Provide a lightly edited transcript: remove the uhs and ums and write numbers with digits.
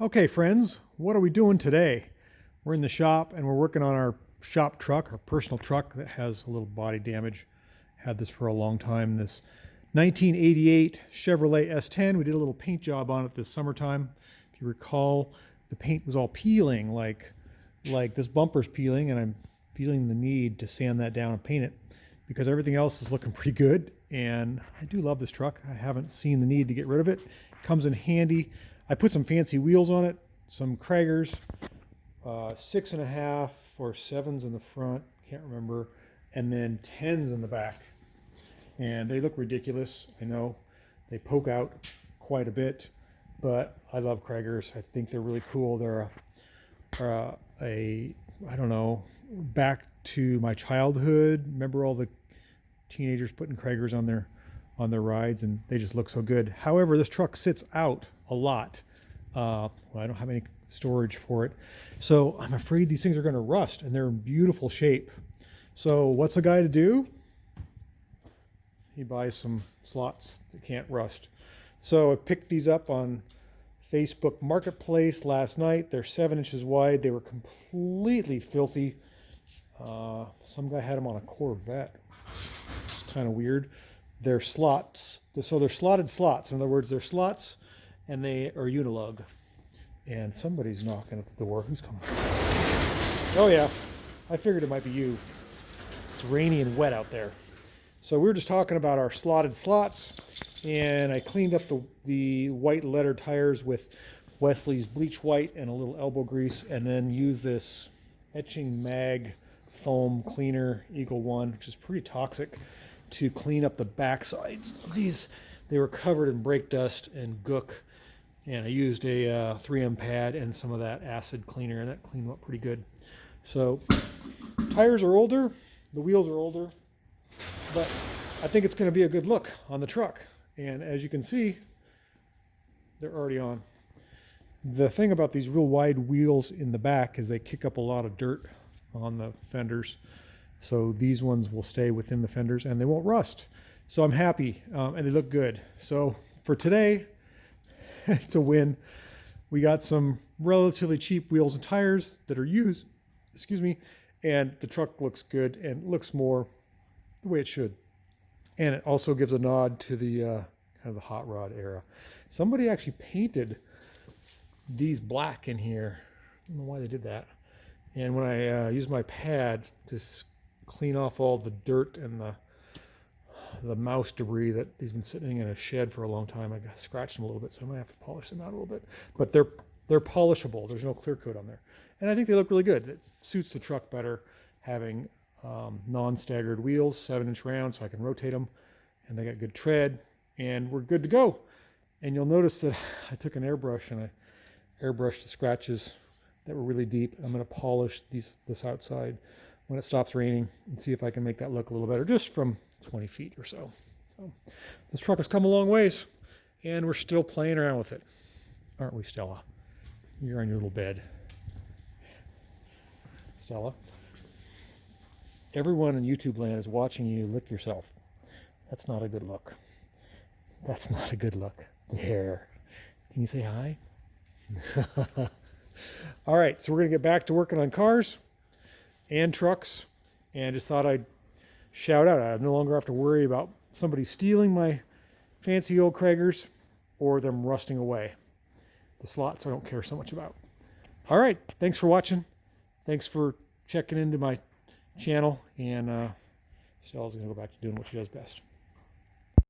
Okay, friends, what are we doing today? We're in the shop and we're working on our shop truck, our personal truck that has a little body damage. Had this for a long time. This 1988 Chevrolet S10. We did a little paint job on it this summertime. If you recall, the paint was all peeling, like this bumper's peeling, and I'm feeling the need to sand that down and paint it because everything else is looking pretty good. And I do love this truck. I haven't seen the need to get rid of it. It comes in handy. I put some fancy wheels on it, some Cragars, 6.5 or 7s in the front, can't remember, and then 10s in the back. And they look ridiculous, I know. They poke out quite a bit, but I love Cragars. I think they're really cool. They're I don't know, back to my childhood. Remember all the teenagers putting Cragars on their rides, and they just look so good. However, this truck sits out a lot. Well, I don't have any storage for it, so I'm afraid these things are going to rust, and they're in beautiful shape. So what's a guy to do? He buys some slots that can't rust. So I picked these up on Facebook Marketplace last night. They're 7 inches wide. They were completely filthy. Some guy had them on a Corvette. It's kind of weird. They're slots. So they're slotted slots. In other words, they're slots and they are unilug. And somebody's knocking at the door. Who's coming? Oh yeah, I figured it might be you. It's rainy and wet out there. So we were just talking about our slotted slots, and I cleaned up the white letter tires with Wesley's bleach white and a little elbow grease, and then used this etching mag foam cleaner, Eagle One, which is pretty toxic, to clean up the back sides of these. They were covered in brake dust and gook, and I used a 3M pad and some of that acid cleaner, and that cleaned them up pretty good. So tires are older, the wheels are older, but I think it's going to be a good look on the truck. And as you can see, they're already on. The thing about these real wide wheels in the back is they kick up a lot of dirt on the fenders. So these ones will stay within the fenders and they won't rust. So I'm happy, and they look good. So for today, it's a win. We got some relatively cheap wheels and tires that are used, and the truck looks good and looks more the way it should. And it also gives a nod to the kind of the hot rod era. Somebody actually painted these black in here. I don't know why they did that. And when I used my pad to clean off all the dirt and the mouse debris that he's been sitting in a shed for a long time, I scratched them a little bit, so I might have to polish them out a little bit. But they're polishable. There's no clear coat on there, and I think they look really good. It suits the truck better having non-staggered wheels, 7-inch round, so I can rotate them, and they got good tread, and we're good to go. And you'll notice that I took an airbrush and I airbrushed the scratches that were really deep. I'm going to polish this outside when it stops raining and see if I can make that look a little better, just from 20 feet or so. So this truck has come a long ways, and we're still playing around with it, aren't we, Stella? You're on your little bed. Stella, everyone in YouTube land is watching you lick yourself. That's not a good look. That's not a good look. There. Can you say hi? All right, so we're going to get back to working on cars and trucks, and just thought I'd shout out. I no longer have to worry about somebody stealing my fancy old Cragars or them rusting away. The slots I don't care so much about. All right, thanks for watching. Thanks for checking into my channel, and Stella's going to go back to doing what she does best.